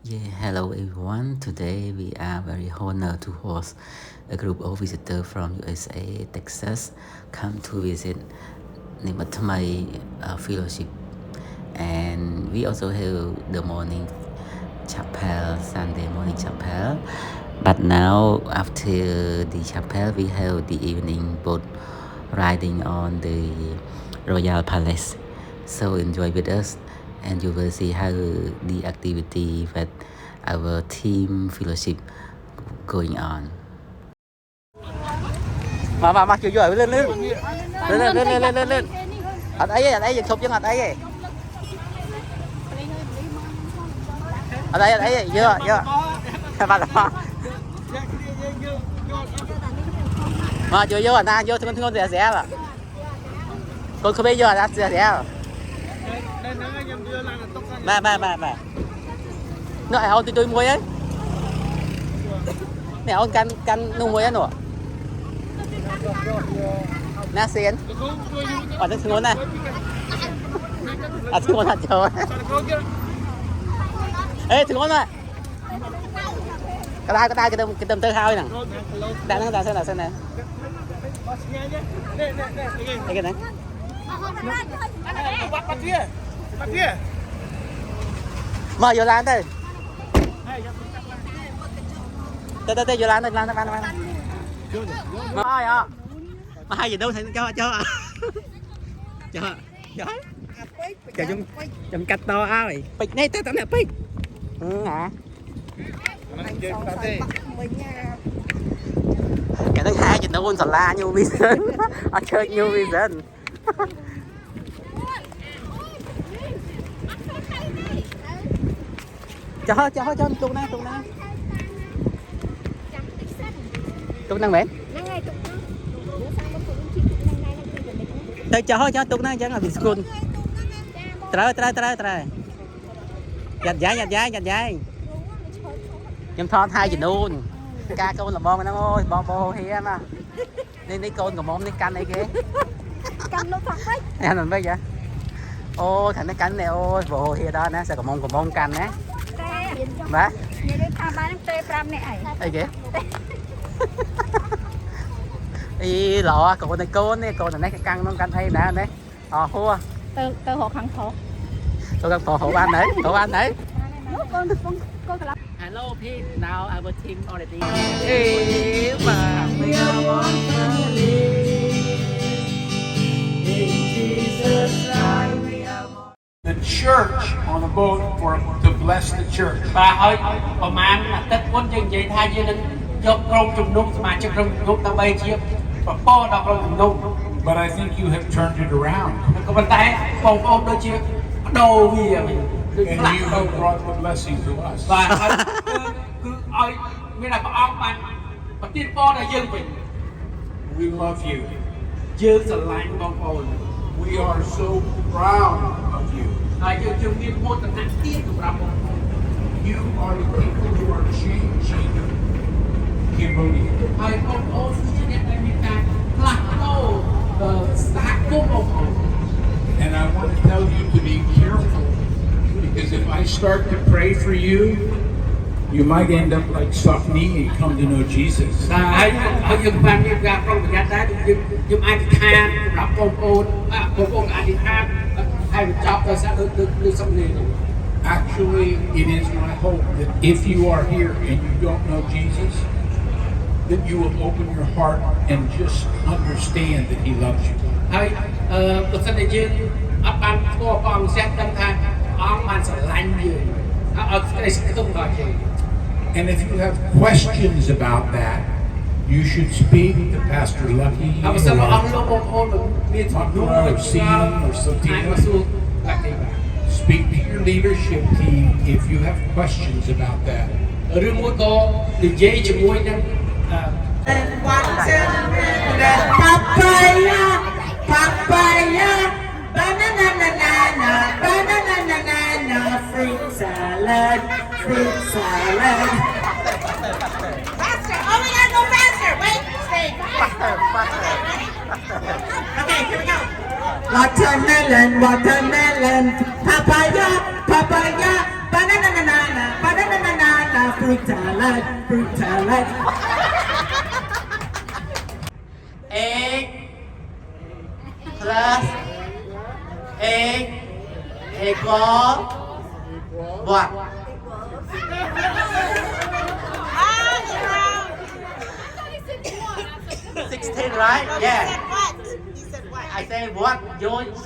Yeah, hello everyone. Today we are very honored to host a group of visitors from USA, Texas, come to visit Nimatamai Fellowship. And we also have the morning chapel, Sunday morning chapel. But now after the chapel, we have the evening boat riding on the Royal Palace. So enjoy with us and you will see how the activity that our team fellowship going on. Mà chiều rồi lên lên lên. Ở đây chụp chân ở đây. Ở đây vừa. Mà chưa vô anh ta vô thương rẻ rẻ là. Con không biết vô anh rẻ rẻ. Mà. Nó ai hôn tôi muối ấy. Nè hôn can nung muối ấy nọ. Nè xiên. Ở đây thương này. À thương hạt chờ. Ê thương này. Cái đai cái tầm tơ hao nè. Đã xem nè. Đây cái này. Bắt kia. Mở vô lan đây. Đây vô lan đây, lan. Mà ai à? Mà hai gì đâu thì cho. Cho trong cách to ai. Bịch này tao nè bịch. Hả? Cái thứ hai thì nó ôn sả la như vision. Ở chơi như vision. Cho tục nè. Tục năng mẹ. Tôi cho tục nè chẳng là bị school. Trời. Giặt giấy. Nhưng thon hai gì luôn. Ca con là bon nó ơi, bon hiên à. Đi con của mông đi canh này kìa. Canh nó thật đấy. Em làm bây giờ. Ôi thành cái cánh này ôi, bộ hiên đó nè, sao của mông canh nè. Má. Như đây tham bán tê pram này ấy. Đây kìa. Ý lọ con này cái căng nó canh hay nè nè. Hua. Tơ hộ khăn thổ. Tôi cần hộ ban đấy. Con Hello Pete, now our team already. Hey, mà we are one family. In Jesus' name we are one. The church on a boat to bless the church. Và hỏiประมาณtất quân dân vậy thay như nên chụp rong chụp nút mà chụp rong nút ta bay chia và po đọc rong nút. But I think you have turned it around. Có bàn tay phong ôm đôi chia đầu vì And you have brought the blessing to us. và cứ ơi như là ông bạn và tiên po là dân mình We love you. dân sẽ lại bông ồn. We are so proud of you. Dân tiên po là nặng tiên củaเรา You are the people who are changing Cambodia. Thầy phong ồn như thế này mình ta là đâu xã công bông ồn. And I want to tell you to be careful, because if I start to pray for you, you might end up like Sopni and come to know Jesus. Ở dân ban miền Nam trong thời gian đó dân ai thì thanรับphong ồn ai thì than ai bị chọc rồi sẽ được xong liền. Actually, it is my hope that if you are here and you don't know Jesus, that you will open your heart and just understand that He loves you. Thầy, tôi xin đại dương, bạn có con sẽ tâm than, ông bạn sẽ lành gì, ở đây sẽ không gọi gì. And if you have questions about that, you should speak to Pastor Lucky Ông sẽ bảo ông or nó bông ôn được miền Bắc đúng Makra rồi, or Sim or ai mà Sotina. xuống lại đi. Speak to your leadership team if you have questions about that. Ở rừng mũi cô, thì dễ cho mũi nhá. Papaya, banana, fruit salad. Faster. Oh, we gotta go faster. Wait. Stay. Okay, here we go. Watermelon, papaya, banana, brutality. 8 plus 8 equal what? Ah, you're out. 16, right? He Yeah. said what? He said what? I say what?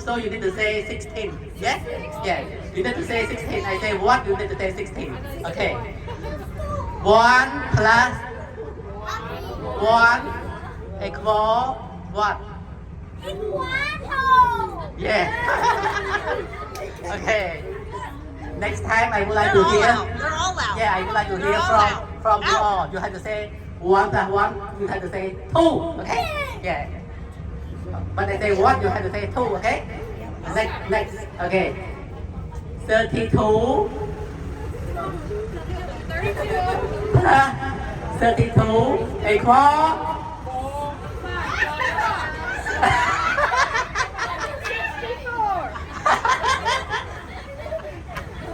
So you need to say 16. Yes? Yeah. You need to say 16. I say what? You need to say 16. Okay. 1 plus 1 equal what? Yeah. Okay. Next time I would like They're to all hear. out. They're all out. Yeah, I would like to They're hear all out. from you Out. all. You have to say 1 plus 1. You have to say 2. Okay? Yeah. But I say what? You have to say 2. Okay? Next. Okay. 32. 32 equal.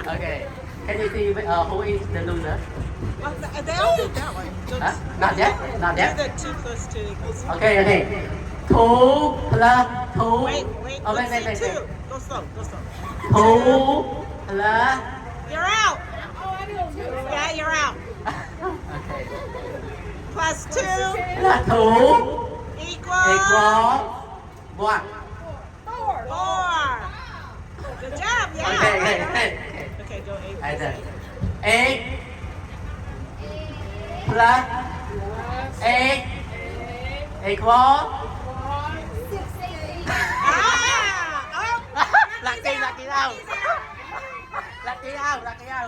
Okay. Can you see who is the loser? Well, they all did that one. Huh? Not yet. Not Do yet. the 2 plus 2 equals. Okay. 2 plus 2. Wait. Oh, Let's wait. see 2. Go slow. 2 plus. You're out. Yeah, you're out. Okay. Plus 2 Plus 2 equals equal what? 4. Good job. Yeah. Okay. Okay, go 8. I done. 8 plus 8 equal. Lucky out. Lucky out.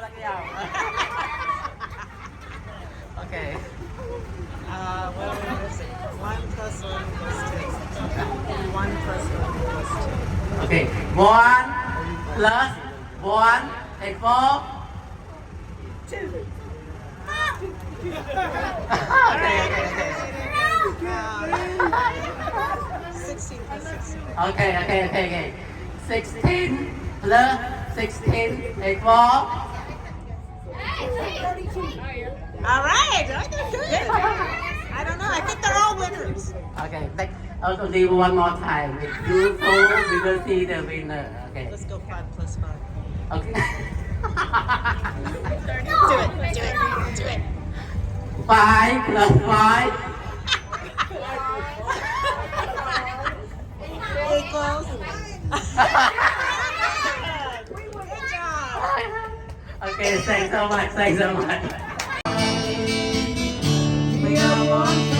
Okay. What is it? 1 plus 1 plus 2. 1 plus 1 plus Okay. 1 plus 1 equal. 2. Okay. 16 plus 16. Okay. 16 plus 16 equal. All right. I did good. I don't know. I think they're all winners. Okay. I'll do one more time. With you two, we will see the winner. Okay. Let's go 5 plus 5. Okay. Do it. 5 plus 5. Equals. Good job. Okay, thanks so much. We are one.